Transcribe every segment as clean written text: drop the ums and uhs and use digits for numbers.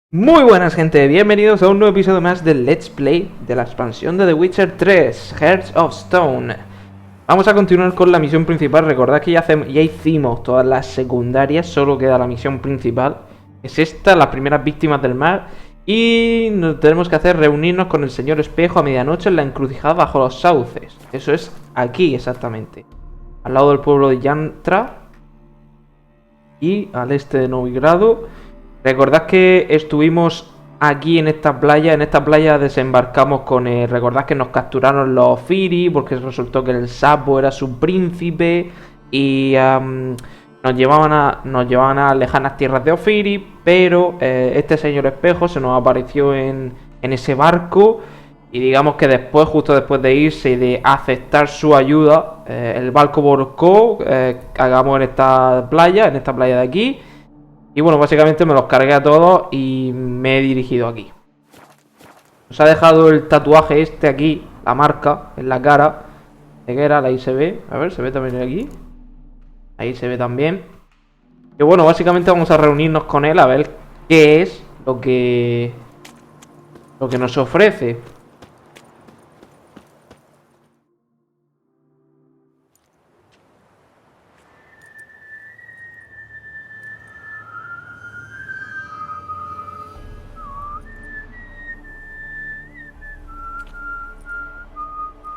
Muy buenas gente, bienvenidos a un nuevo episodio más del Let's Play de la expansión de The Witcher 3, Hearts of Stone. Vamos a continuar con la misión principal. Recordad que ya hicimos todas las secundarias, solo queda la misión principal. Es esta, las primeras víctimas del mar. Y nos tenemos que hacer reunirnos con el señor espejo a medianoche en la encrucijada bajo los sauces. Eso es aquí exactamente, al lado del pueblo de Yantra y al este de Novigrado. Recordad que estuvimos aquí en esta playa desembarcamos con recordad que nos capturaron los Firi porque resultó que el sapo era su príncipe y nos llevaban a lejanas tierras de Ofiri, pero este señor espejo se nos apareció en ese barco y digamos que después, justo después de irse y de aceptar su ayuda, el barco volcó, cagamos en esta playa de aquí. Y bueno, básicamente me los cargué a todos y me he dirigido aquí. Nos ha dejado el tatuaje este aquí, la marca, en la cara. ¿De qué era? Ahí se ve. A ver, se ve también aquí. Ahí se ve también. Y bueno, básicamente vamos a reunirnos con él a ver qué es lo que nos ofrece.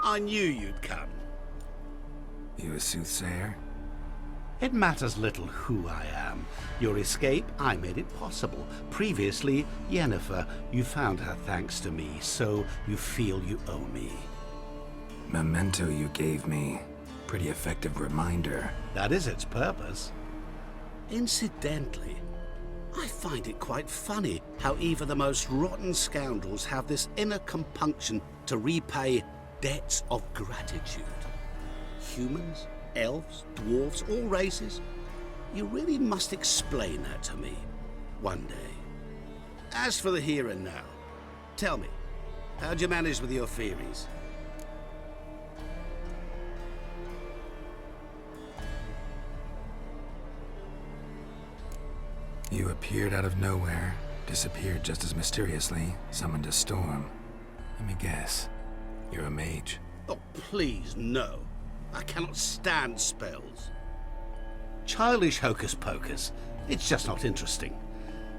I knew you'd come. You a soothsayer? It matters little who I am. Your escape, I made it possible. Previously, Yennefer, you found her thanks to me, so you feel you owe me. Memento you gave me. Pretty effective reminder. That is its purpose. Incidentally, I find it quite funny how even the most rotten scoundrels have this inner compunction to repay debts of gratitude. Humans, elves, dwarves, all races. You really must explain that to me one day. As for the here and now, tell me, how'd you manage with your theories? You appeared out of nowhere, disappeared just as mysteriously, summoned a storm. Let me guess. You're a mage. Oh, please, no. I cannot stand spells. Childish hocus pocus. It's just not interesting.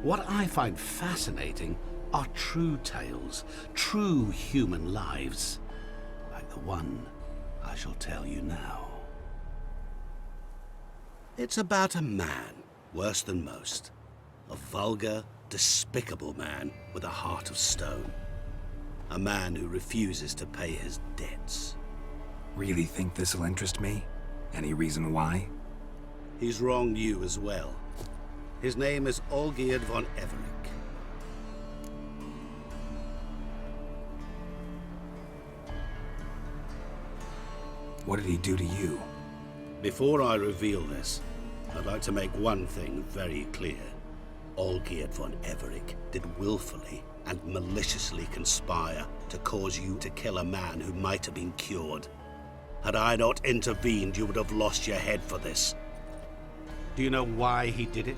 What I find fascinating are true tales, true human lives, like the one I shall tell you now. It's about a man, worse than most. A vulgar, despicable man with a heart of stone. A man who refuses to pay his debts. Really think this'll interest me? Any reason why? He's wronged you as well. His name is Olgierd von Everec. What did he do to you? Before I reveal this, I'd like to make one thing very clear. Olgierd von Everec did willfully and maliciously conspire to cause you to kill a man who might have been cured. Had I not intervened, you would have lost your head for this. Do you know why he did it?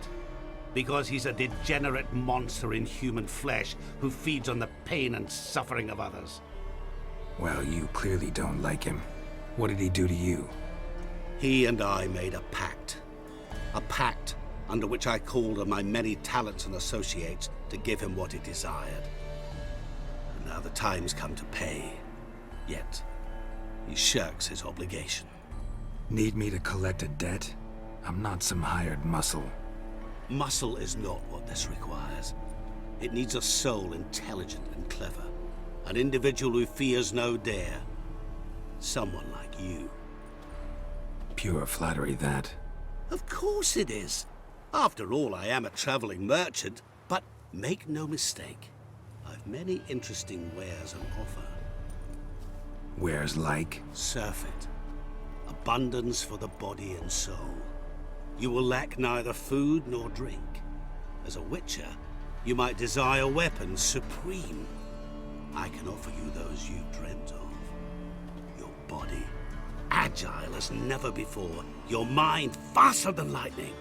Because he's a degenerate monster in human flesh who feeds on the pain and suffering of others. Well, you clearly don't like him. What did he do to you? He and I made a pact. A pact under which I called on my many talents and associates to give him what he desired. And now the time's come to pay. Yet, he shirks his obligation. Need me to collect a debt? I'm not some hired muscle. Muscle is not what this requires. It needs a soul intelligent and clever. An individual who fears no dare. Someone like you. Pure flattery, that. Of course it is. After all, I am a traveling merchant, but make no mistake, I've many interesting wares on offer. Wares like? Surfeit. Abundance for the body and soul. You will lack neither food nor drink. As a witcher, you might desire weapons supreme. I can offer you those you dreamt of. Your body, agile as never before. Your mind, faster than lightning.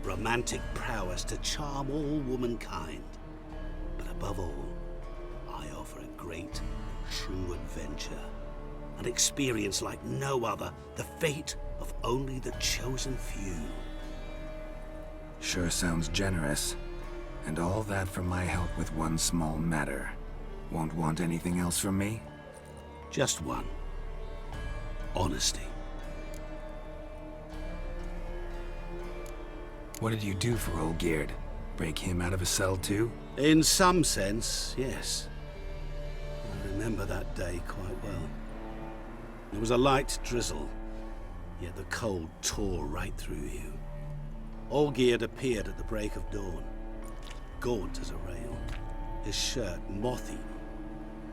Romantic prowess to charm all womankind. above all, I offer a great, true adventure. An experience like no other, the fate of only the chosen few. Sure sounds generous. And all that for my help with one small matter. Won't want anything else from me? Just one. Honesty. What did you do for Olgierd? Break him out of a cell too? In some sense, yes. I remember that day quite well. There was a light drizzle, yet the cold tore right through you. Olgierd appeared at the break of dawn, gaunt as a rail, his shirt moth-eaten.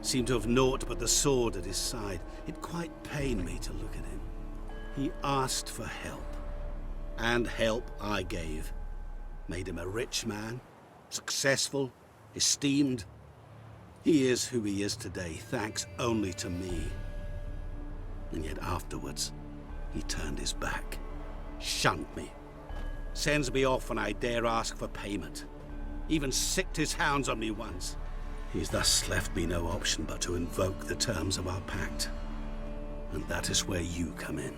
Seemed to have naught but the sword at his side. It quite pained me to look at him. He asked for help, and help I gave. Made him a rich man, successful, esteemed. He is who he is today, thanks only to me. And yet afterwards, he turned his back, shunned me, sends me off when I dare ask for payment. Even sicked his hounds on me once. He's thus left me no option but to invoke the terms of our pact. And that is where you come in.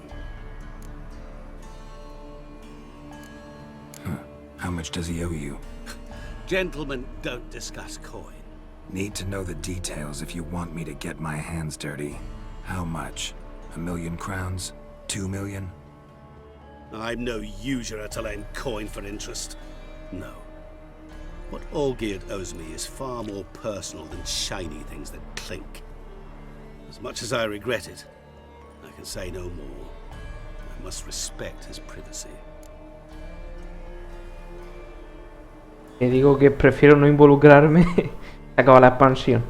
How much does he owe you? Gentlemen don't discuss coin. Need to know the details if you want me to get my hands dirty. How much? 1,000,000 crowns? 2 million? I'm no usurer to lend coin for interest. No. What Olgierd owes me is far more personal than shiny things that clink. As much as I regret it, I can say no more. I must respect his privacy. Te digo que prefiero no involucrarme. Acaba la expansión,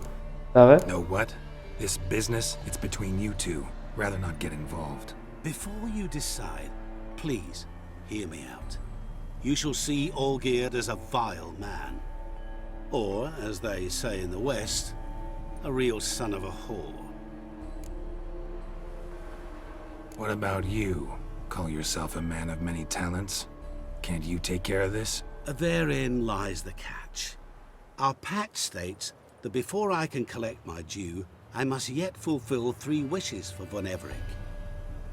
¿sabes? Know what? This business, it's between you two. Rather not get involved. Before you decide, please hear me out. You shall see Olgierd as a vile man. Or, as they say in the West, a real son of a whore. What about you? Call yourself a man of many talents? Can't you take care of this? Therein lies the catch. Our pact states that before I can collect my due, I must yet fulfill 3 wishes for Von Everec.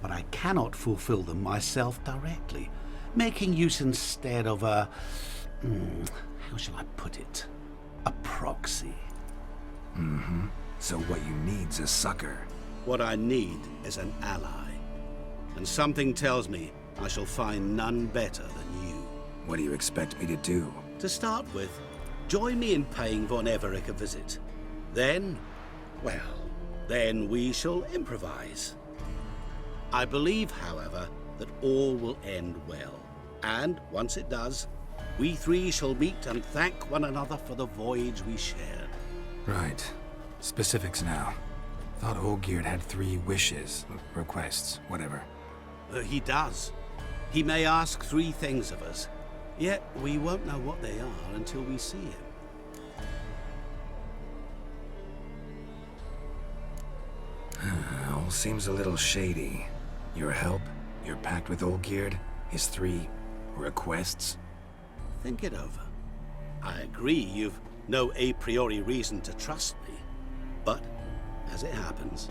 But I cannot fulfill them myself directly, making use instead of a... how shall I put it? A proxy. So what you need's a sucker. What I need is an ally. And something tells me I shall find none better than you. What do you expect me to do? To start with, join me in paying Von Everec a visit. Then, well, then we shall improvise. I believe, however, that all will end well. And once it does, we 3 shall meet and thank one another for the voyage we shared. Right. Specifics now. Thought Olgierd had 3 wishes, requests, whatever. He does. He may ask 3 things of us, yet we won't know what they are until we see him. All seems a little shady. Your help, your pact with Olgierd, his 3 requests. Think it over. I agree you've no a priori reason to trust me, but as it happens,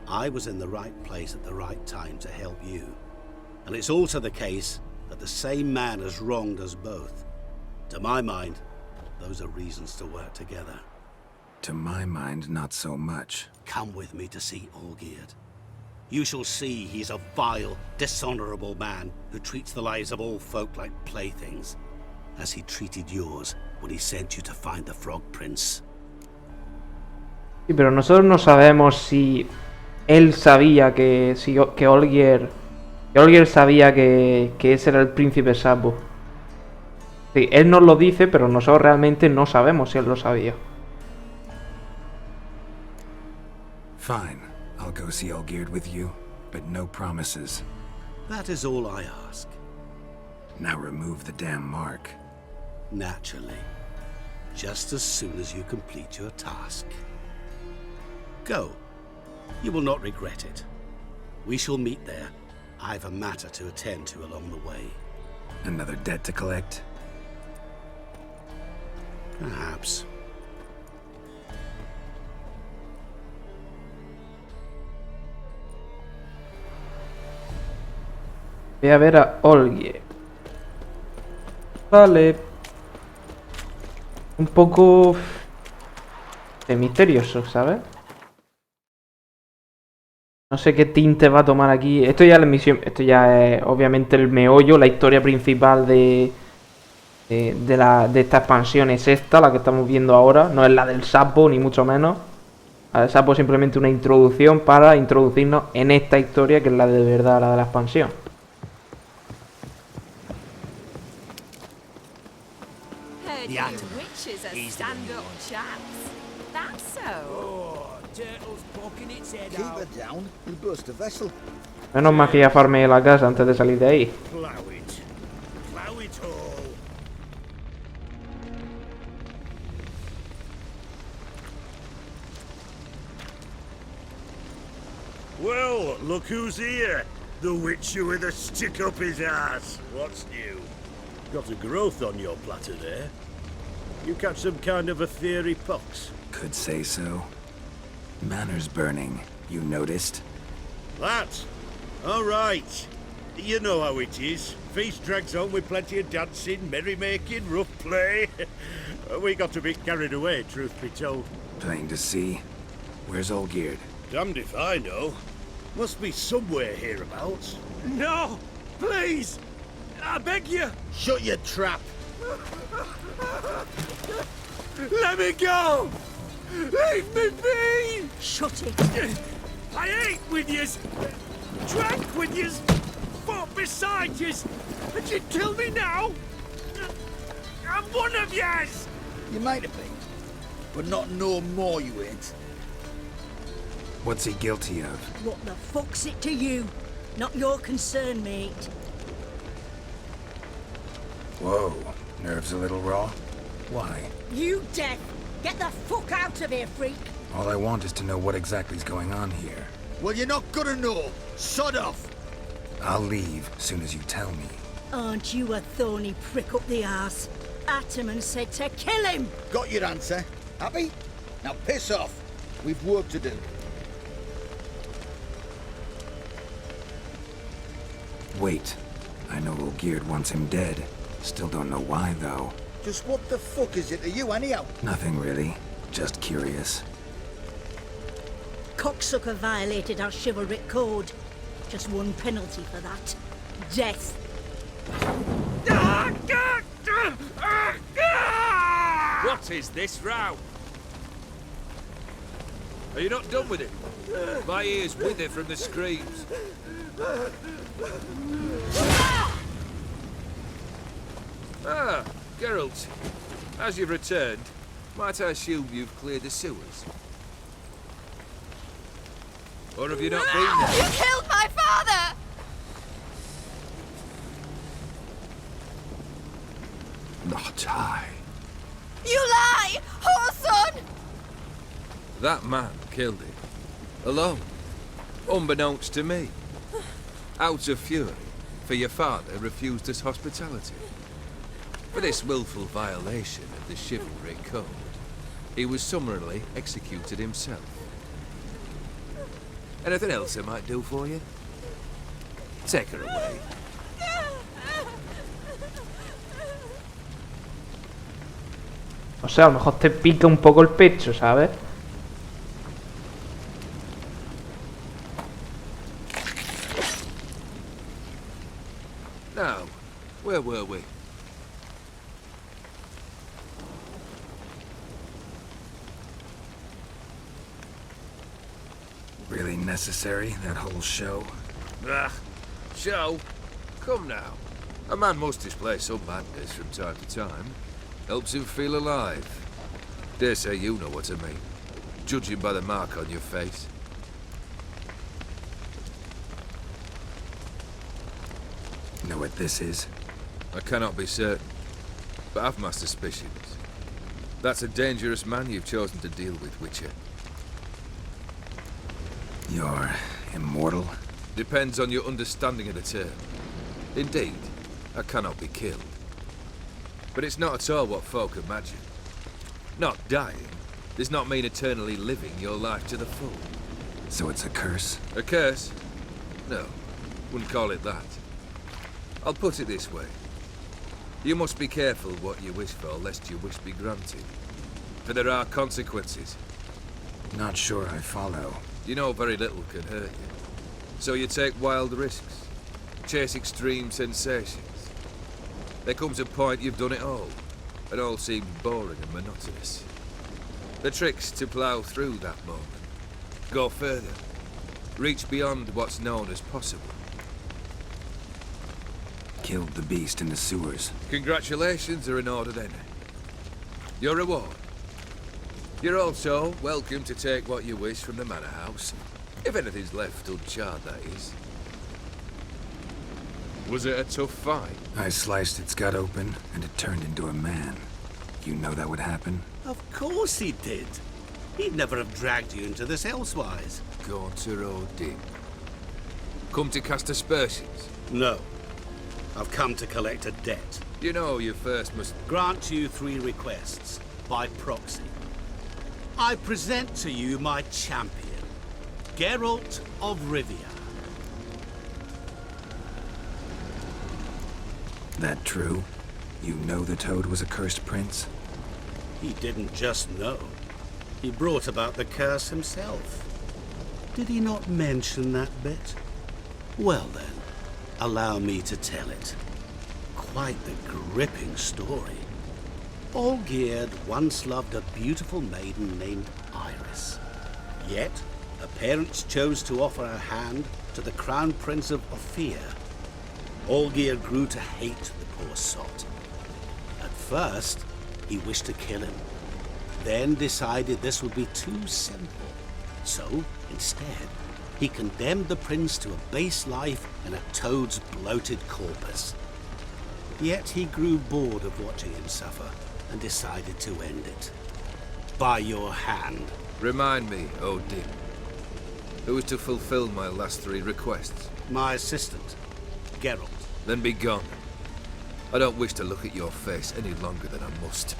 I was in the right place at the right time to help you. And it's also the case that the same man has wronged us both. To my mind, those are reasons to work together. To my mind, not so much. Come with me to see Olgierd. You shall see he's a vile, dishonorable man who treats the lives of all folk like playthings, as he treated yours when he sent you to find the Frog Prince. Sí, pero nosotros no sabemos si él sabía que Olgierd sabía que ese era el príncipe Sapo. Sí, él nos lo dice, pero nosotros realmente no sabemos si él lo sabía. Fine. I'll go see Olgierd with you, but no promises. That is all I ask. Now remove the damn mark. Naturally. Just as soon as you complete your task. Go. You will not regret it. We shall meet there. I've a matter to attend to along the way. Another debt to collect? Perhaps. Voy a ver a Olgie. Vale. Un poco... misterioso, ¿sabes? No sé qué tinte va a tomar aquí. Esto ya es la misión. Esto ya es obviamente el meollo, la historia principal de esta expansión es esta, la que estamos viendo ahora. No es la del sapo, ni mucho menos. El sapo es simplemente una introducción para introducirnos en esta historia, que es la de verdad, la de la expansión. The atom. He's the one you want. That's so. Turtle's poking its head Keep out. her down, you'll burst a vessel. Menos mal que ya farmeé la casa antes de salir de ahí. Plow it. Plow it all. Well, look who's here. The Witcher with a stick up his ass. What's new? Got a growth on your platter there. You catch some kind of a theory pox? Could say so. Manor's burning. You noticed? That? All right. You know how it is. Feast drags on with plenty of dancing, merrymaking, rough play. We got a bit carried away, truth be told. Plain to see. Where's Olgierd? Damned if I know. Must be somewhere hereabouts. No! Please! I beg you! Shut your trap. Let me go! Leave me be! Shut it. I ate with yous! Drank with yous! Fought beside yous! And you kill me now? I'm one of yous! You might have been, but not no more you ain't. What's he guilty of? What the fuck's it to you? Not your concern, mate. Whoa. Nerves a little raw? Why? You deaf! Get the fuck out of here, freak! All I want is to know what exactly is going on here. Well, you're not gonna know. Sod off. I'll leave as soon as you tell me. Aren't you a thorny prick up the arse? Ataman said to kill him! Got your answer. Happy? Now piss off. We've work to do. Wait. I know Olgierd wants him dead. Still don't know why, though. Just what the fuck is it to you, anyhow? Nothing really. Just curious. Cocksucker violated our chivalric code. Just one penalty for that. Death. What is this row? Are you not done with it? My ears wither from the screams. Ah, Geralt. As you've returned, might I assume you've cleared the sewers? Or have you not been there? You killed my father! Not I. You lie! Whoreson! That man killed him. Alone. Unbeknownst to me. Out of fury, for your father refused us hospitality. For this willful violation of the chivalry code, he was summarily executed himself. Anything else I might do for you? Take her away. O sea, a lo mejor te pica un poco el pecho, ¿sabes? Now, where were we? Really necessary, that whole show? Ah, show? Come now. A man must display some madness from time to time. Helps him feel alive. Dare say you know what I mean. Judging by the mark on your face. Know what this is? I cannot be certain, but I've my suspicions. That's a dangerous man you've chosen to deal with, Witcher. You're immortal? Depends on your understanding of the term. Indeed, I cannot be killed. But it's not at all what folk imagine. Not dying does not mean eternally living your life to the full. So it's a curse? A curse? No, wouldn't call it that. I'll put it this way. You must be careful what you wish for, lest your wish be granted. For there are consequences. Not sure I follow. You know very little can hurt you. So you take wild risks. Chase extreme sensations. There comes a point you've done it all. It all seems boring and monotonous. The trick's to plough through that moment. Go further. Reach beyond what's known as possible. Killed the beast in the sewers. Congratulations are in order then. Your reward. You're also welcome to take what you wish from the manor house. If anything's left uncharred, that is. Was it a tough fight? I sliced its gut open, and it turned into a man. You know that would happen? Of course he did. He'd never have dragged you into this elsewise. Gaunter Odin. Come to cast aspersions. No. I've come to collect a debt. You know you first must... Grant you 3 requests, by proxy. I present to you my champion, Geralt of Rivia. That true? You know the Toad was a cursed prince? He didn't just know. He brought about the curse himself. Did he not mention that bit? Well then, allow me to tell it. Quite the gripping story. Olgierd once loved a beautiful maiden named Iris. Yet, her parents chose to offer her hand to the Crown Prince of Ophir. Olgierd grew to hate the poor sot. At first, he wished to kill him, then decided this would be too simple. So, instead, he condemned the prince to a base life in a toad's bloated corpus. Yet he grew bored of watching him suffer and decided to end it. By your hand. Remind me, Odin. Who is to fulfill my last 3 requests? My assistant, Geralt. Then be gone. I don't wish to look at your face any longer than I must.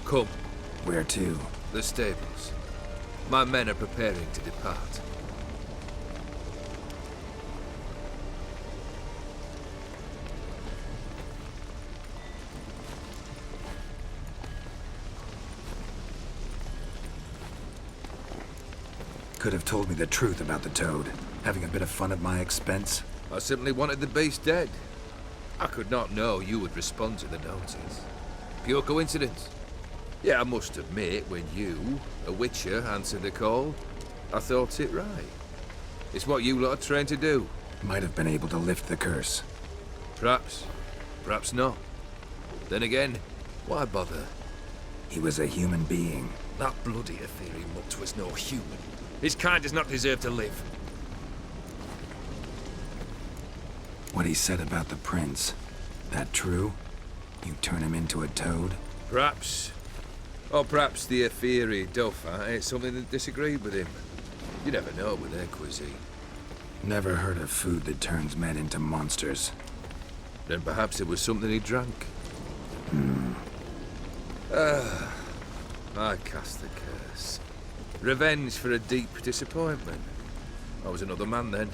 Come. Where to? The stables. My men are preparing to depart. Could have told me the truth about the Toad, having a bit of fun at my expense. I simply wanted the beast dead. I could not know you would respond to the notice. Pure coincidence. Yeah, I must admit, when you, a witcher, answered the call, I thought it right. It's what you lot are trained to do. Might have been able to lift the curse. Perhaps. Perhaps not. Then again, why bother? He was a human being. That bloody Aetheri mutt was no human. His kind does not deserve to live. What he said about the prince, that true? You turn him into a toad? Perhaps. Or perhaps the Aetheri Dauphin ate something that disagreed with him. You never know with their cuisine. Never heard of food that turns men into monsters. Then perhaps it was something he drank. I cast the curse. Revenge for a deep disappointment. I was another man then.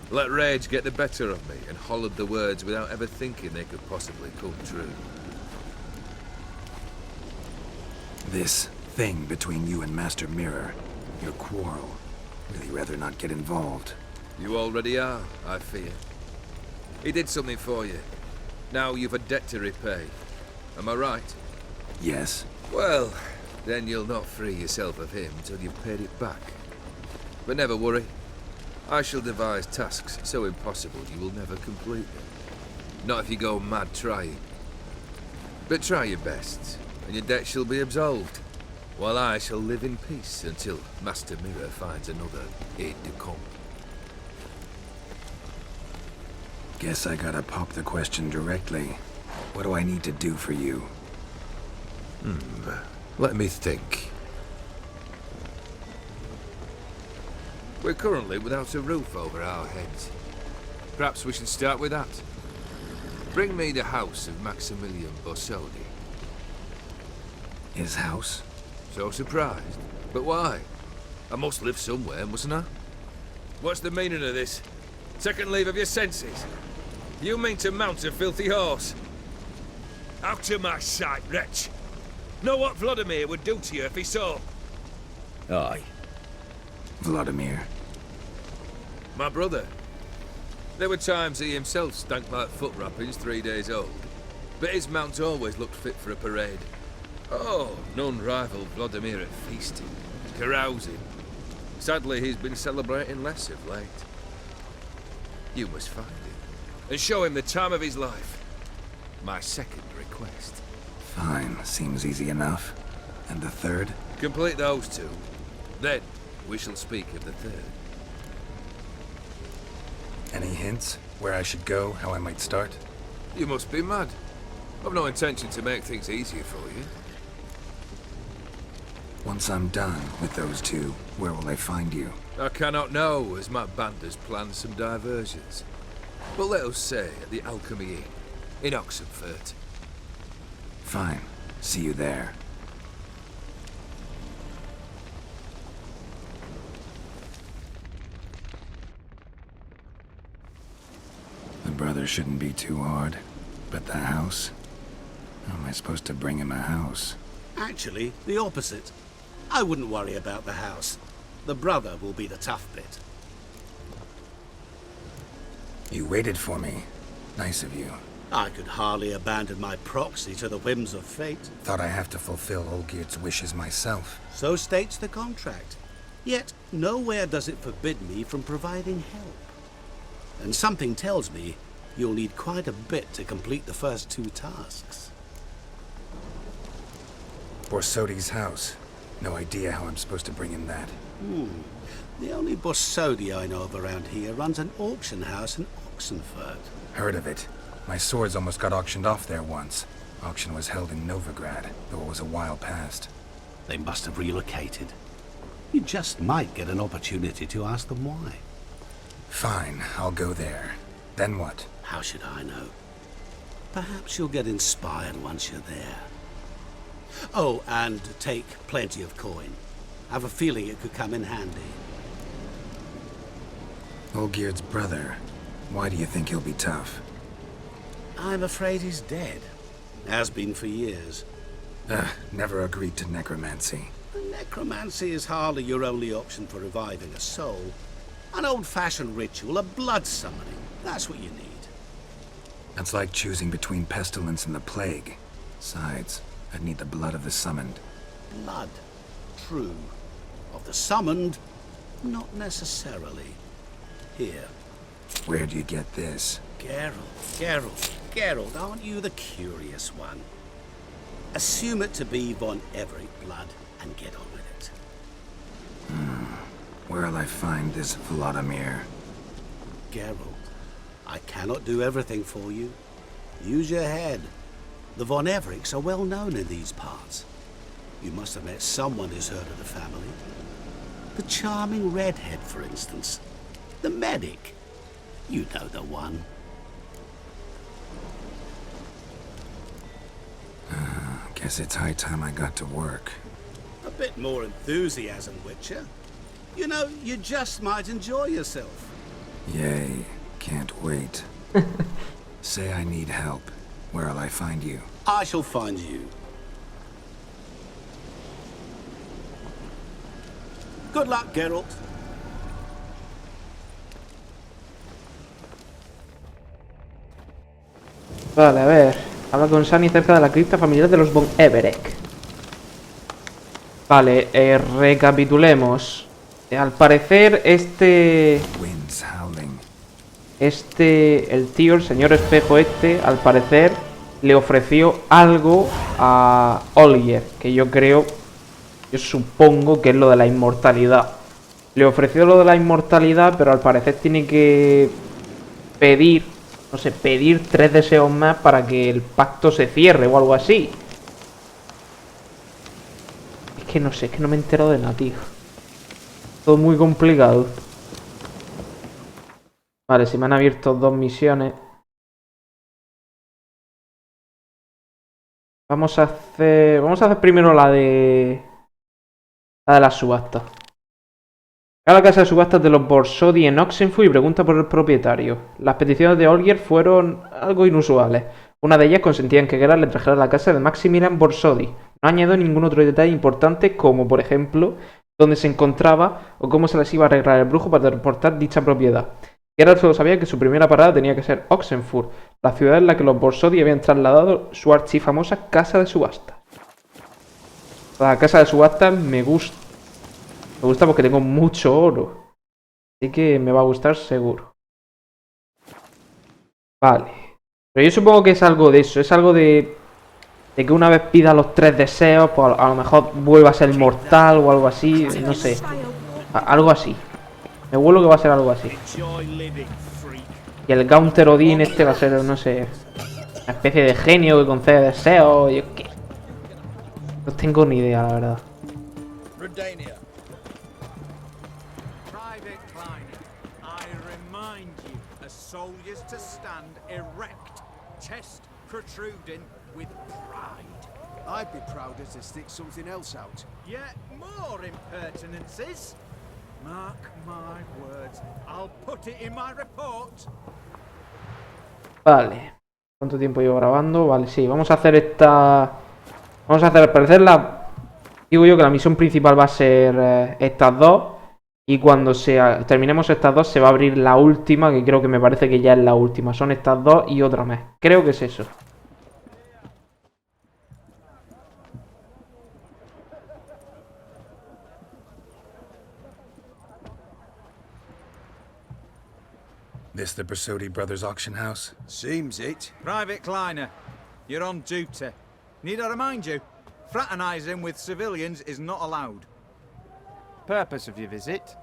Let rage get the better of me and hollered the words without ever thinking they could possibly come true. This thing between you and Master Mirror, your quarrel, really rather not get involved. You already are, I fear. He did something for you. Now you've a debt to repay. Am I right? Yes. Well, then you'll not free yourself of him till you've paid it back. But never worry. I shall devise tasks so impossible you will never complete them. Not if you go mad trying. But try your best, and your debt shall be absolved, while I shall live in peace until Master Mirror finds another aide-de-camp. Guess I gotta pop the question directly. What do I need to do for you? Let me think. We're currently without a roof over our heads. Perhaps we should start with that. Bring me the house of Maximilian Borsodi. His house? So surprised? But why? I must live somewhere, mustn't I? What's the meaning of this? Second leave of your senses? You mean to mount a filthy horse? Out of my sight, wretch! Know what Vladimir would do to you if he saw? Aye. Vladimir. My brother. There were times he himself stank like foot wrappings 3 days old, but his mount always looked fit for a parade. Oh, none rivaled Vladimir at feasting, carousing. Sadly, he's been celebrating less of late. You must find him, and show him the time of his life. My second request. Fine, seems easy enough. And the third? Complete those two. Then, we shall speak of the third. Any hints? Where I should go, how I might start? You must be mad. I've no intention to make things easier for you. Once I'm done with those two, where will I find you? I cannot know, as my band has planned some diversions. But let us say at the Alchemy Inn, in Oxenfurt. Fine. See you there. The brother shouldn't be too hard. But the house? How am I supposed to bring him a house? Actually, the opposite. I wouldn't worry about the house. The brother will be the tough bit. You waited for me. Nice of you. I could hardly abandon my proxy to the whims of fate. Thought I have to fulfill Olgierd's wishes myself. So states the contract. Yet, nowhere does it forbid me from providing help. And something tells me you'll need quite a bit to complete the first two tasks. Borsodi's house. No idea how I'm supposed to bring him that. The only Borsodi I know of around here runs an auction house in Oxenfurt. Heard of it. My swords almost got auctioned off there once. Auction was held in Novigrad, though it was a while past. They must have relocated. You just might get an opportunity to ask them why. Fine, I'll go there. Then what? How should I know? Perhaps you'll get inspired once you're there. Oh, and take plenty of coin. Have a feeling it could come in handy. Olgierd's brother. Why do you think he'll be tough? I'm afraid he's dead. Has been for years. Never agreed to necromancy. Necromancy is hardly your only option for reviving a soul. An old-fashioned ritual, a blood summoning. That's what you need. That's like choosing between pestilence and the plague. Besides, I'd need the blood of the summoned. Blood. True. Of the summoned, not necessarily. Here. Where do you get this? Geralt, aren't you the curious one? Assume it to be von Everett blood and get on with it. Where'll I find this Vladimir? Geralt, I cannot do everything for you. Use your head. The von Evericks are well known in these parts. You must have met someone who's heard of the family. The charming redhead, for instance. The medic. You know the one. Guess it's high time I got to work. A bit more enthusiasm, Witcher. You know, you just might enjoy yourself. Yay, can't wait. Say I need help. Where'll I find you? I shall find you. Good luck, Geralt. Vale, a ver. Habla con Sunny cerca de la cripta familiar de los von Everett. Vale, recapitulemos. Al parecer, Winds howling. el tío, el señor espejo al parecer, le ofreció algo a Olgierd, que yo supongo que es lo de la inmortalidad. Le ofreció lo de la inmortalidad, pero al parecer tiene que pedir, no sé, pedir 3 deseos más para que el pacto se cierre o algo así. Es que no sé, es que no me he enterado de nada, tío. Todo muy complicado. Vale, se me han abierto 2 misiones. Vamos a hacer primero la de la subasta. A la casa de subastas de los Borsodi en Oxenford y pregunta por el propietario. Las peticiones de Olgierd fueron algo inusuales. Una de ellas consistía en que Geralt le trajera a la casa de Maximilian Borsodi. No añadió ningún otro detalle importante, como por ejemplo dónde se encontraba o cómo se les iba a arreglar el brujo para transportar dicha propiedad. Geralt solo sabía que su primera parada tenía que ser Oxenford, la ciudad en la que los Borsodi habían trasladado su archifamosa casa de subastas. La casa de subastas me gusta. Me gusta porque tengo mucho oro. Así que me va a gustar seguro. Vale. Pero yo supongo que es algo de eso. Es algo de que una vez pida los 3 deseos, pues a lo mejor vuelva a ser mortal o algo así. No sé. Algo así. Me huelo que va a ser algo así. Y el Gaunter Odin este va a ser, no sé, una especie de genio que concede deseos. Yo qué. No tengo ni idea, la verdad. Soldiers to stand erect, chest protruding with pride. I'd be prouder to stick something else out. Yet more impertinences. Mark my words, I'll put it in my report. Vale. ¿Cuánto tiempo llevo grabando? Vale, sí, vamos a hacer esta... Vamos a hacer, al parecer, digo yo que la misión principal va a ser estas dos. Y cuando terminemos estas dos se va a abrir la última, que creo que me parece que ya es la última. Son estas dos y otra más. Creo que es eso. This the Borsodi Brothers auction house? Seems it. Private Kleiner, you're on duty. Need I remind you? Fraternizing with civilians is not allowed. Purpose of your visit?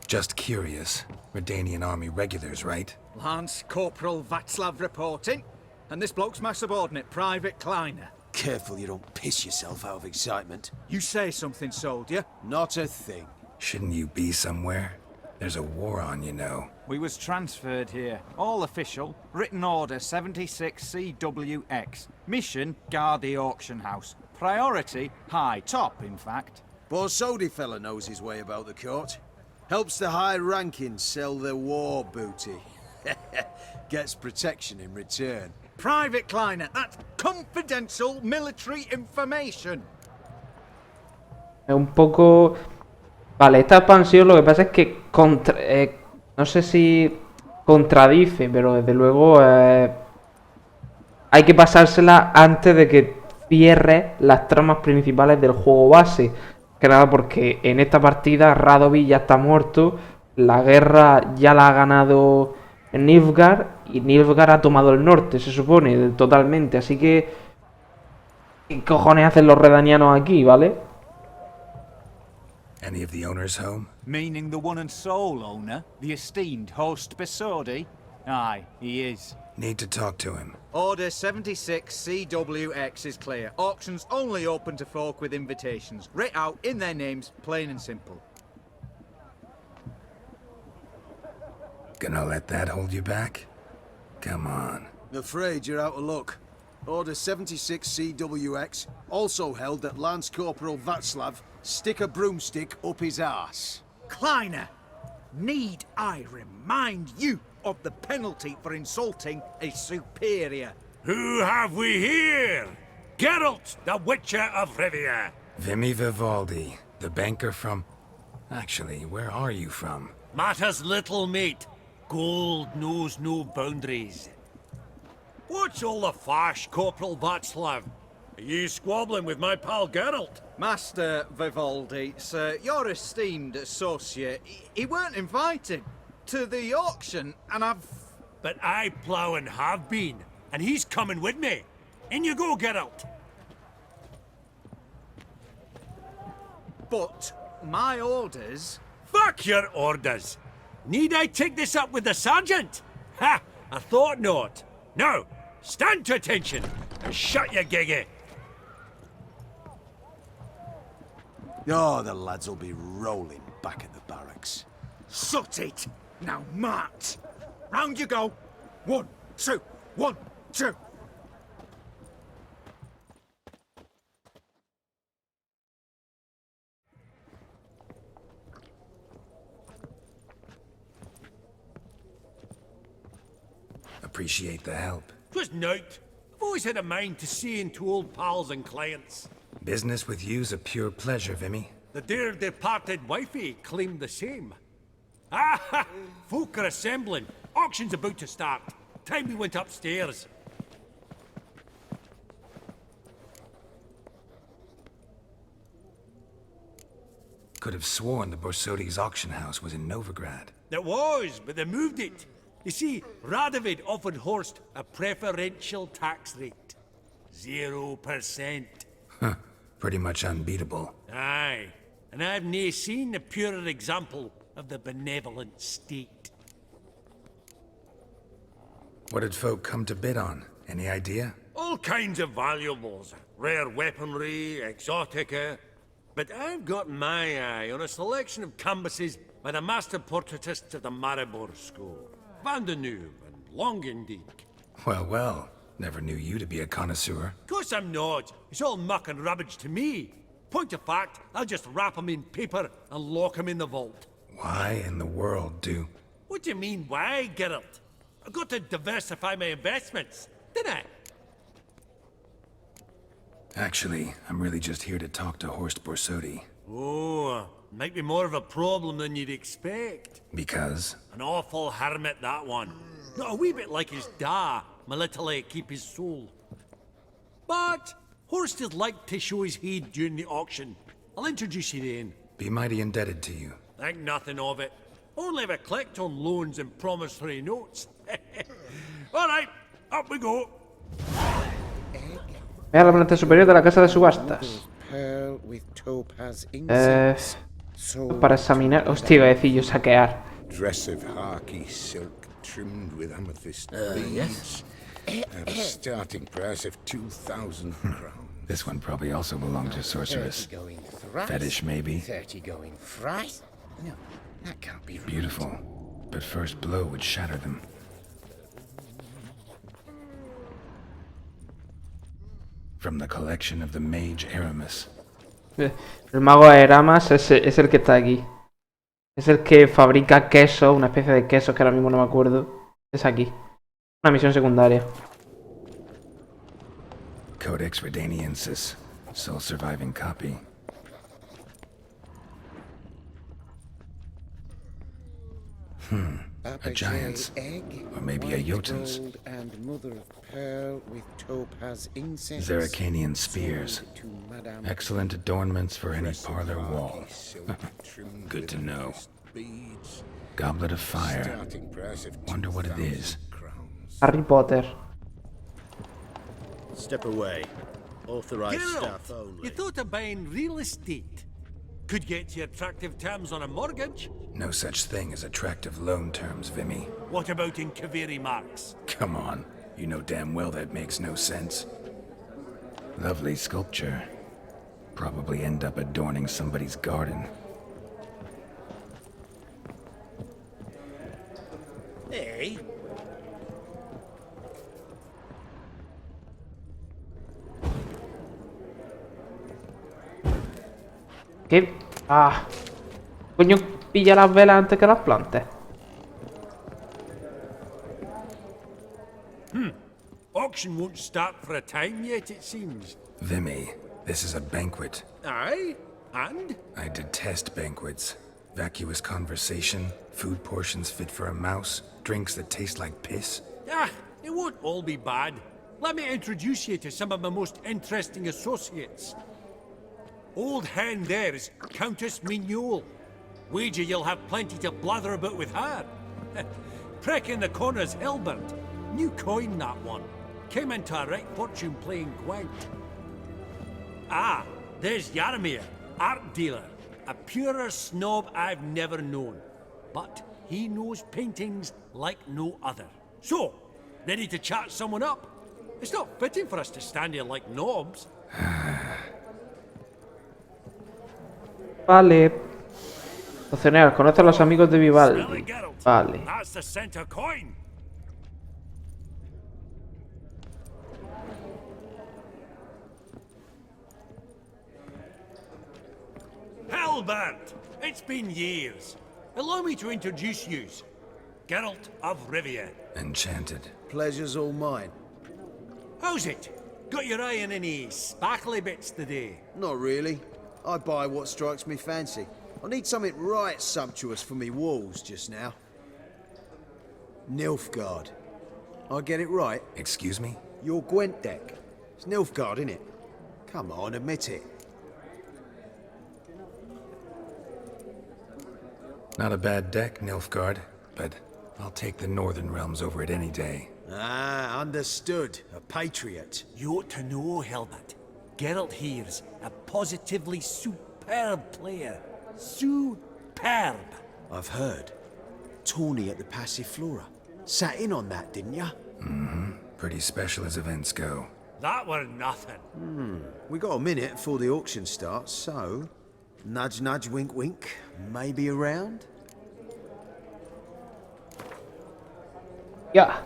Just curious. Redanian army regulars, right? Lance Corporal Václav reporting. And this bloke's my subordinate, Private Kleiner. Careful you don't piss yourself out of excitement. You say something, soldier. Not a thing. Shouldn't you be somewhere? There's a war on, you know. We was transferred here. All official. Written order 76 CWX. Mission, guard the auction house. Priority, high. Top, in fact. Borsodi fella knows his way about the court. Helps the high-rankings sell their war booty. Gets protection in return. Private Kleiner, that's confidential military information. Es un poco... Vale, esta expansión lo que pasa es que no sé si contradice, pero desde luego hay que pasársela antes de que cierre las tramas principales del juego base. Que nada, porque en esta partida Radovid ya está muerto, la guerra ya la ha ganado Nilfgaard y Nilfgaard ha tomado el norte, se supone, totalmente. Así que... ¿Qué cojones hacen los redanianos aquí, vale? Any of the owners home? Meaning the one and sole owner, the esteemed host Borsodi? Aye, he is. Need to talk to him. Order 76 CWX is clear. Auctions only open to folk with invitations. Writ out in their names, plain and simple. Gonna let that hold you back? Come on. Afraid you're out of luck. Order 76 CWX also held that Lance Corporal Václav stick a broomstick up his arse. Kleiner, need I remind you of the penalty for insulting a superior? Who have we here? Geralt, the Witcher of Rivia. Vimy Vivaldi, the banker from... Actually, where are you from? Matters little, mate. Gold knows no boundaries. What's all the fash, Corporal Václav? Are you squabbling with my pal Geralt? Master Vivaldi, sir, your esteemed associate, he weren't invited to the auction, and I've... But I plough and have been, and he's coming with me. In you go, Geralt. But my orders... Fuck your orders. Need I take this up with the sergeant? Ha! I thought not. Now, stand to attention and shut your giggy. Oh, the lads will be rolling back at the barracks. Sut it! Now march! Round you go! 1, 2, 1, 2. Appreciate the help. 'Twas nowt. I've always had a mind to see into old pals and clients. Business with you's a pure pleasure, Vimy. The dear departed wifey claimed the same. Ah! Folk are assembling. Auction's about to start. Time we went upstairs. Could have sworn the Borsodi's auction house was in Novigrad. It was, but they moved it. You see, Radovid offered Horst a preferential tax rate. 0%. Huh. Pretty much unbeatable. Aye. And I've nae seen a purer example of the benevolent state. What did folk come to bid on? Any idea? All kinds of valuables. Rare weaponry, exotica. But I've got my eye on a selection of canvases by the master portraitists of the Maribor School. Van de Neuve and Longendijk. Well, well. Never knew you to be a connoisseur. Course I'm not. It's all muck and rubbish to me. Point of fact, I'll just wrap 'em in paper and lock 'em in the vault. Why in the world do... What do you mean, why, Geralt? I've got to diversify my investments, didn't I? Actually, I'm really just here to talk to Horst Borsodi. Oh, might be more of a problem than you'd expect. Because? An awful hermit, that one. Not a wee bit like his da, my little keep his soul. But Horst is like to show his head during the auction. I'll introduce you then. Be mighty indebted to you. Think nothing of it. Only if I collect on loans and promissory notes. All right, up we go. Ve a la planta superior de la casa de subastas. Para examinar... Hostia, iba a decir yo saquear. Dress of harky silk trimmed with amethyst beads. At a starting price of 2,000 crowns. This one probably also belonged to sorceress. Fetish, maybe. 30 going thrice? No, that can't be right. Beautiful. But first blow would shatter them. From the collection of the mage Aramis. El mago Aramis es el que está aquí. Es el que fabrica queso, una especie de queso que ahora mismo no me acuerdo. Es aquí. Una misión secundaria. Codex Redaniensis. Sole surviving copy. A giant's. Or maybe a Jotun's. Zeracanian spears. Excellent adornments for any parlor wall. Good to know. Goblet of fire. Wonder what it is. Harry Potter. Step away. Authorized Geralt, staff only. you thought of buying real estate. Could get you attractive terms on a mortgage. No such thing as attractive loan terms, Vimy. What about in Kaviri marks? Come on. You know damn well that makes no sense. Lovely sculpture. Probably end up adorning somebody's garden. Hey? ¿Qué? Ah. Coño, pilla las velas antes que las plantes. Auction won't start for a time yet, it seems. Vimy, this is a banquet. Aye? And? I detest banquets. Vacuous conversation, food portions fit for a mouse, drinks that taste like piss. Ah, it won't all be bad. Let me introduce you to some of my most interesting associates. Old hen there is Countess Mignole. Wager you'll have plenty to blather about with her. Prick in the corner's Hilbert. New coin, that one. Came into a right fortune playing Gwent. Ah, there's Yarmir, art dealer. A purer snob I've never known. But he knows paintings like no other. So, ready to chat someone up? It's not fitting for us to stand here like knobs. Vale. Opcional, conoce a los amigos de Vivaldi. Smelly Geralt. Vale. That's the center coin. Hellband! It's been years. Allow me to introduce yous. Geralt of Rivia. Enchanted. Pleasure's all mine. How's it? Got your eye on any sparkly bits today? Not really. I buy what strikes me fancy. I need something right sumptuous for me walls just now. Nilfgaard. I get it right? Excuse me? Your Gwent deck. It's Nilfgaard, innit? Come on, admit it. Not a bad deck, Nilfgaard, but I'll take the Northern Realms over it any day. Ah, understood. A patriot. You ought to know, Hellband. Geralt here's a positively superb player. Superb. I've heard. Tawny at the Passiflora. Sat in on that, didn't ya? Mm-hmm. Pretty special as events go. That were nothing. We got a minute before the auction starts, so... Nudge, nudge, wink, wink. Maybe around? Ya.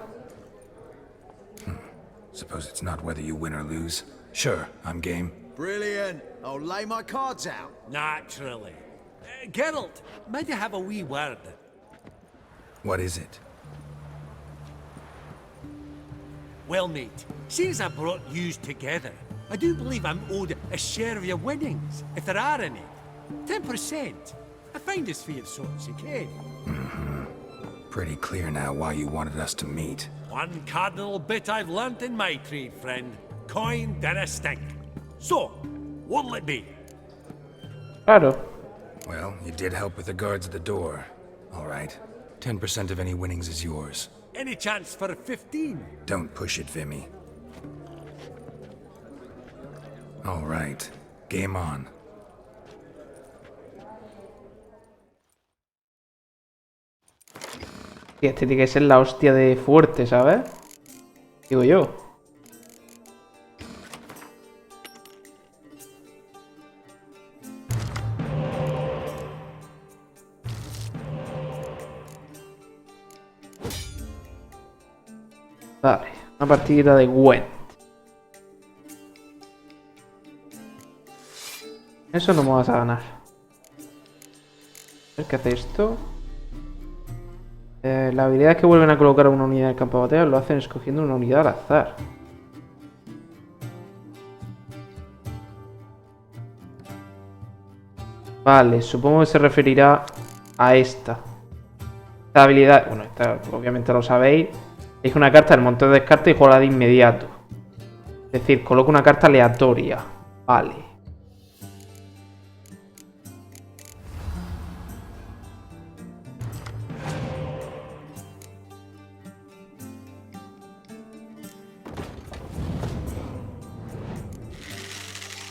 Suppose it's not whether you win or lose. Sure, I'm game. Brilliant. I'll lay my cards out. Naturally. Geralt, might I have a wee word? What is it? Well, mate, since I brought yous together, I do believe I'm owed a share of your winnings, if there are any. 10%. I find this fair sorts, okay? Pretty clear now why you wanted us to meet. One cardinal bit I've learnt in my trade, friend. Coin dinna stink. So, what'll it be? Claro. Well, you did help with the guards at the door. All right. 10% of any winnings is yours. Any chance for 15? Don't push it, Vimy. All right. Game on. Y este tiene que ser la hostia de fuerte, ¿sabes? Digo yo. Vale, una partida de Gwent. Eso no me vas a ganar. A ver qué hace esto. La habilidad es que vuelven a colocar una unidad en el campo de batalla, lo hacen escogiendo una unidad al azar. Vale, supongo que se referirá a esta. Esta habilidad, bueno, esta obviamente lo sabéis. Elige una carta del montón de descarte y juega de inmediato. Es decir, coloca una carta aleatoria. Vale.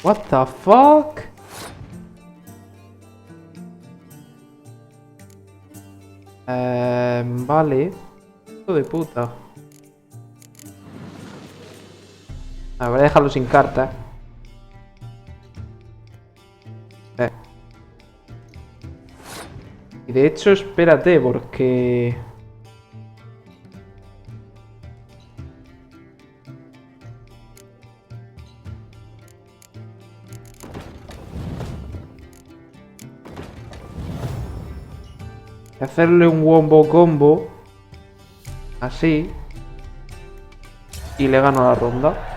What the fuck? Vale. Hijo de puta. Voy a dejarlo sin carta. Y de hecho, espérate, porque... hacerle un wombo combo así y le gano la ronda.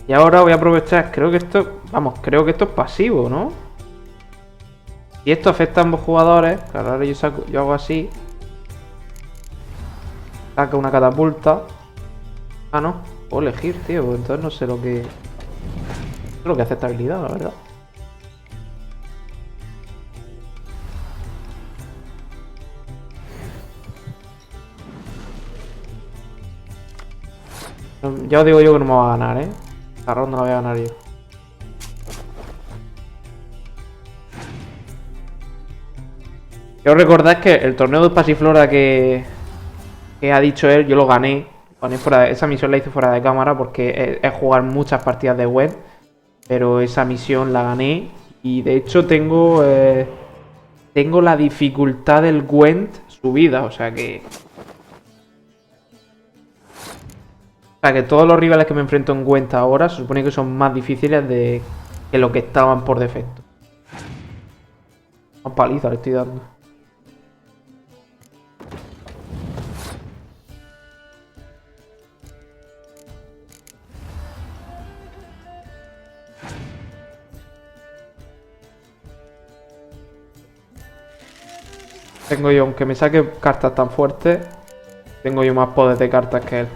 Y ahora voy a aprovechar, creo que esto es pasivo, ¿no? Y esto afecta a ambos jugadores. Claro, ahora yo hago así. Saca una catapulta. Ah, no, puedo elegir, tío, pues entonces no sé lo que... Es lo que hace esta habilidad, la verdad. Ya os digo yo que no me va a ganar, ¿eh? La ronda la voy a ganar yo. Quiero recordar que el torneo de Passiflora que ha dicho él, yo lo gané. Esa misión la hice fuera de cámara porque es jugar muchas partidas de web. Pero esa misión la gané. Y de hecho tengo la dificultad del Gwent subida. O sea que... O sea, que todos los rivales que me enfrento en Gwent ahora se supone que son más difíciles que lo que estaban por defecto. Una paliza le estoy dando. Tengo yo, aunque me saque cartas tan fuertes, tengo yo más poder de cartas que él.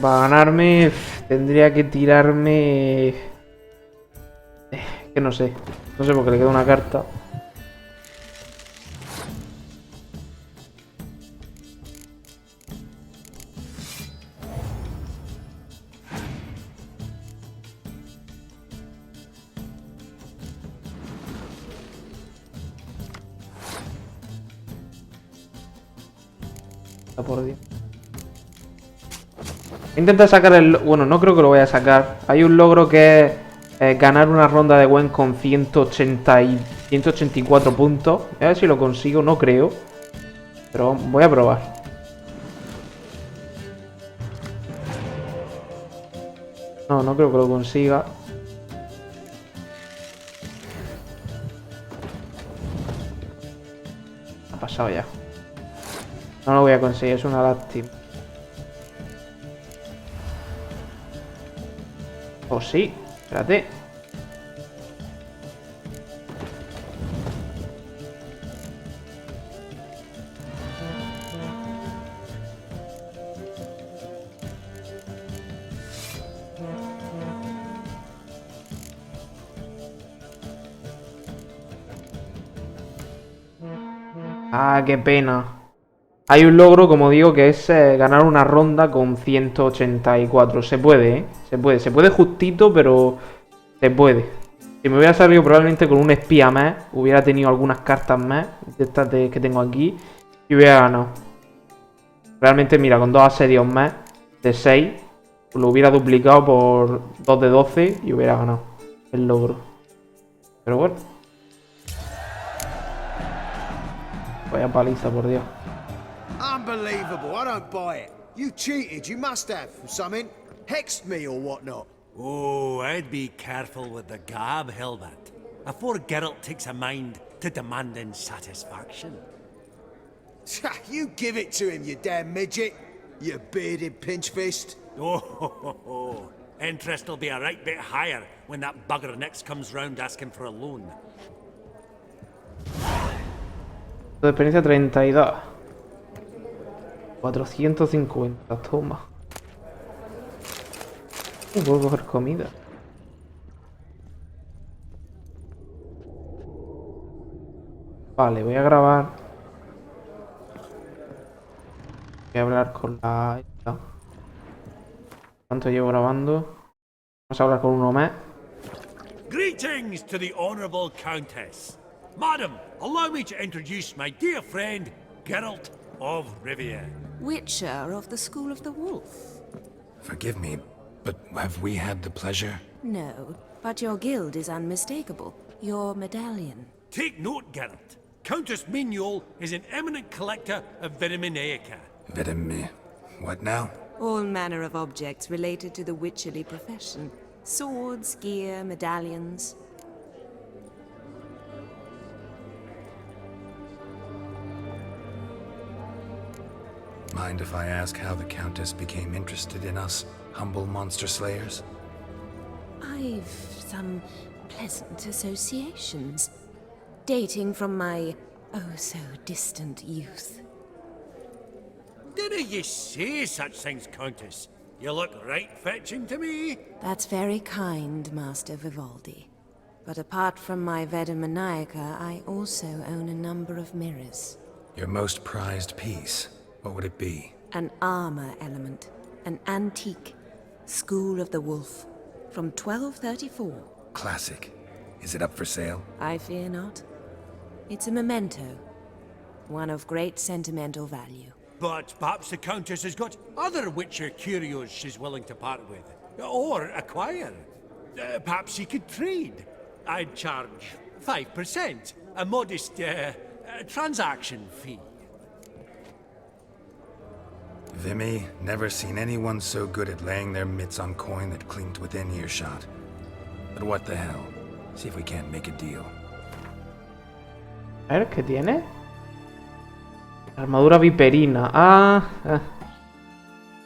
Para ganarme tendría que tirarme... que no sé. No sé porque le queda una carta. Por Dios. Intenta sacar el... Bueno, no creo que lo vaya a sacar. Hay un logro que es ganar una ronda de Gwen con 184 puntos. A ver si lo consigo, no creo. Pero voy a probar. No creo que lo consiga. Ha pasado ya. No lo voy a conseguir, es una lástima. Oh, sí, espérate. Ah, qué pena. Hay un logro, como digo, que es ganar una ronda con 184. Se puede, ¿eh? Se puede. Se puede justito, pero se puede. Si me hubiera salido probablemente con un espía más, hubiera tenido algunas cartas más de estas que tengo aquí y hubiera ganado. Realmente, mira, con 2 asedios más de 6, pues lo hubiera duplicado por 2 de 12 y hubiera ganado el logro. Pero bueno. Vaya paliza, por Dios. Unbelievable, I don't buy it. You cheated, you must have, or something. Hexed me or whatnot. Oh, I'd be careful with the gab, Hilbert, afore Geralt takes a mind to demanding satisfaction. You give it to him, you damn midget. You bearded pinchfist. Oh, interest'll be a right bit higher when that bugger next comes round asking for a loan. De experiencia 32. 450, toma. Puedo coger comida. Vale, voy a grabar. Voy a hablar con la... ¿Cuánto llevo grabando? Vamos a hablar con uno más. Greetings to the Honourable Countess. Madam, allow me to introduce my dear friend, Geralt of Rivia. Witcher of the School of the Wolf. Forgive me, but have we had the pleasure? No, but your guild is unmistakable. Your medallion. Take note, Geralt. Countess Mignol is an eminent collector of Vitaminaica. What now? All manner of objects related to the witcherly profession. Swords, gear, medallions. Mind if I ask how the Countess became interested in us, humble monster slayers? I've some pleasant associations, dating from my oh-so-distant youth. Dinna ye say such things, Countess? You look right fetching to me. That's very kind, Master Vivaldi. But apart from my Vitaminaica, I also own a number of mirrors. Your most prized piece, what would it be? An armor element. An antique. School of the Wolf, from 1234. Classic. Is it up for sale? I fear not. It's a memento, one of great sentimental value. But perhaps the Countess has got other Witcher curios she's willing to part with. Or acquire. Perhaps she could trade. I'd charge 5%. A modest, transaction fee. Vimy, never seen anyone so good at laying their mitts on coin that clinked within earshot. But what the hell? See if we can't make a deal. A ver, ¿qué tiene? Armadura viperina.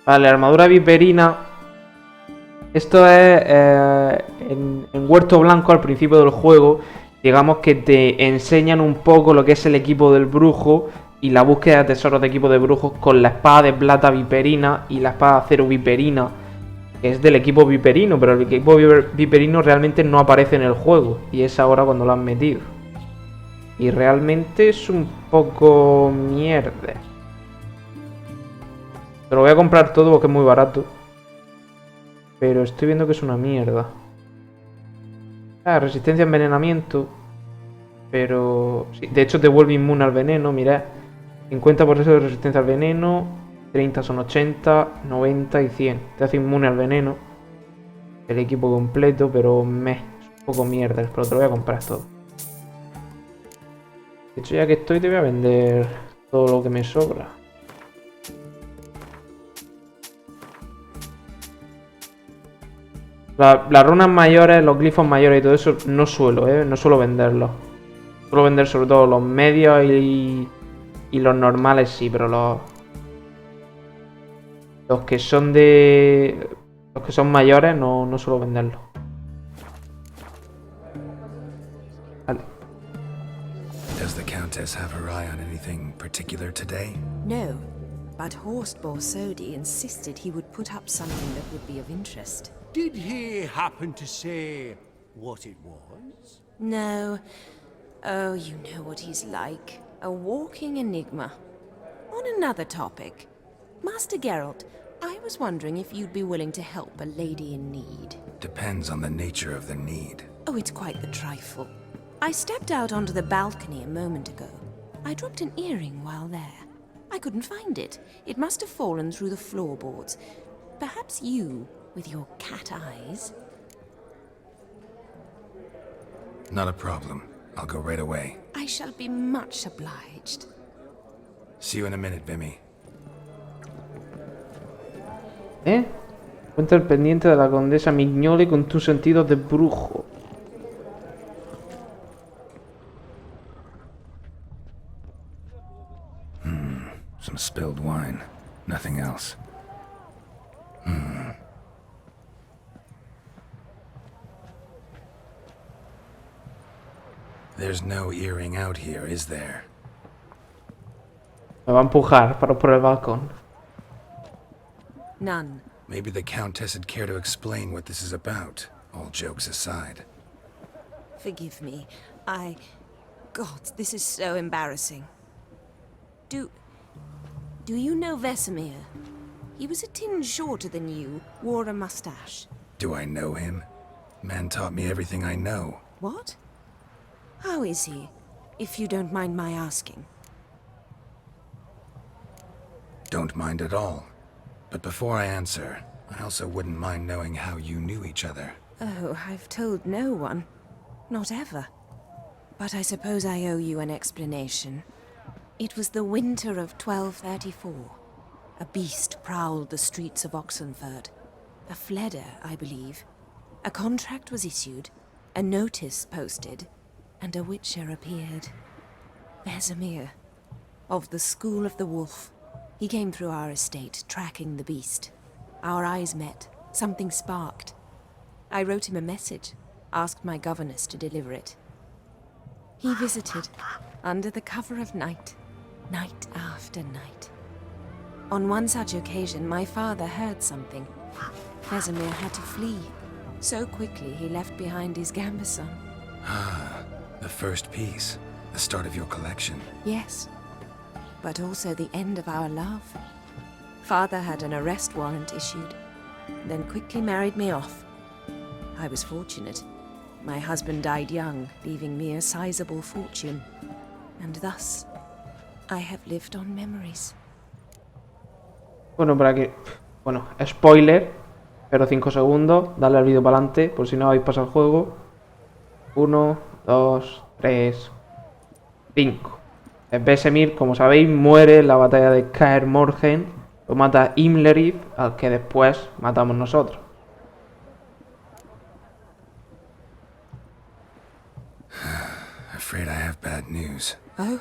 Vale, armadura viperina. Esto es en Huerto Blanco al principio del juego. Digamos que te enseñan un poco lo que es el equipo del brujo y la búsqueda de tesoros de equipo de brujos con la espada de plata viperina y la espada de acero viperina, que es del equipo viperino, pero el equipo viperino realmente no aparece en el juego y es ahora cuando lo han metido. Y realmente es un poco mierda. Te lo voy a comprar todo porque es muy barato. Pero estoy viendo que es una mierda. Resistencia a envenenamiento. Pero... sí, de hecho te vuelve inmune al veneno, mirad. 50% de resistencia al veneno. 30 son 80, 90 y 100. Te hace inmune al veneno. El equipo completo, pero es un poco mierda. Pero te lo voy a comprar todo. De hecho, ya que estoy, te voy a vender todo lo que me sobra. Las runas mayores, los glifos mayores y todo eso no suelo venderlos. Suelo vender sobre todo los medios y los normales sí, pero los que son mayores no suelo venderlos. Vale. Does the Countess have her eye on anything particular today? No, but Horst Borsodi insisted he would put up something that would be of interest. Did he happen to say what it was? No. Oh, you know what he's like. A walking enigma. On another topic. Master Geralt, I was wondering if you'd be willing to help a lady in need. Depends on the nature of the need. Oh, it's quite the trifle. I stepped out onto the balcony a moment ago. I dropped an earring while there. I couldn't find it. It must have fallen through the floorboards. Perhaps you, with your cat eyes... Not a problem. I'll go right away. I shall be much obliged. See you in a minute, Vimy. Cuenta el pendiente de la condesa Mignole con tus sentidos de brujo. Some spilled wine. Nothing else. There's no earring out here, is there? Me va a empujar para por el balcón. None. Maybe the Countess would care to explain what this is about, all jokes aside. Forgive me. God, this is so embarrassing. Do you know Vesemir? He was a tinge shorter than you, wore a mustache. Do I know him? Man taught me everything I know. What? How is he, if you don't mind my asking? Don't mind at all. But before I answer, I also wouldn't mind knowing how you knew each other. Oh, I've told no one. Not ever. But I suppose I owe you an explanation. It was the winter of 1234. A beast prowled the streets of Oxenford. A fledder, I believe. A contract was issued, a notice posted, and a witcher appeared. Vesemir, of the School of the Wolf. He came through our estate, tracking the beast. Our eyes met. Something sparked. I wrote him a message, asked my governess to deliver it. He visited, under the cover of night, night after night. On one such occasion, my father heard something. Vesemir had to flee. So quickly, he left behind his gambeson. Ah, the first piece. The start of your collection. Yes, but also the end of our love. Father had an arrest warrant issued. then quickly married me off. I was fortunate. My husband died young, leaving me a sizable fortune. And thus, I have lived on memories. Bueno, para que... Bueno, spoiler. Pero 5 segundos. Dale al vídeo para adelante, por si no habéis pasado el juego. 1, 2, 3, 5. Vesemir, como sabéis, muere en la batalla de Kaer Morhen. Lo mata Imlerith, al que después matamos nosotros. Afraid I have bad news. Oh?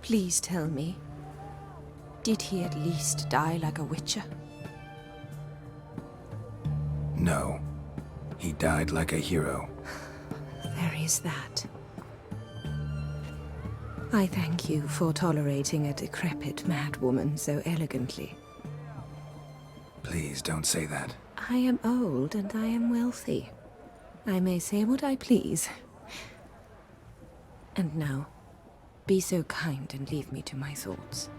Please tell me, did he at least die like a witcher? No. He died like a hero. There is that. I thank you for tolerating a decrepit madwoman so elegantly. Please don't say that. I am old and I am wealthy. I may say what I please. And now, be so kind and leave me to my thoughts.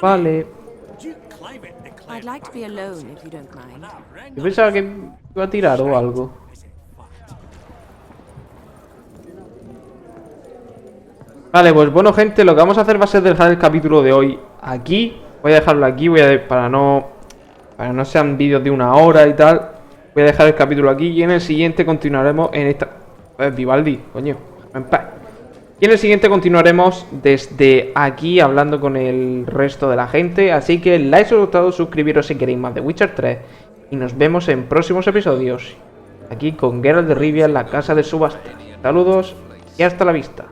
Vale. I'd like to be alone if you don't mind. Yo pensaba que iba a tirar o algo. Vale, pues bueno, gente, lo que vamos a hacer va a ser dejar el capítulo de hoy aquí. Voy a dejarlo aquí, para no sean vídeos de 1 hora y tal. Voy a dejar el capítulo aquí y en el siguiente continuaremos en esta... Vivaldi, coño, en paz. Y en el siguiente continuaremos desde aquí hablando con el resto de la gente. Así que like si os ha gustado, suscribiros si queréis más de Witcher 3. Y nos vemos en próximos episodios. Aquí con Geralt de Rivia en la casa de subasta. Saludos y hasta la vista.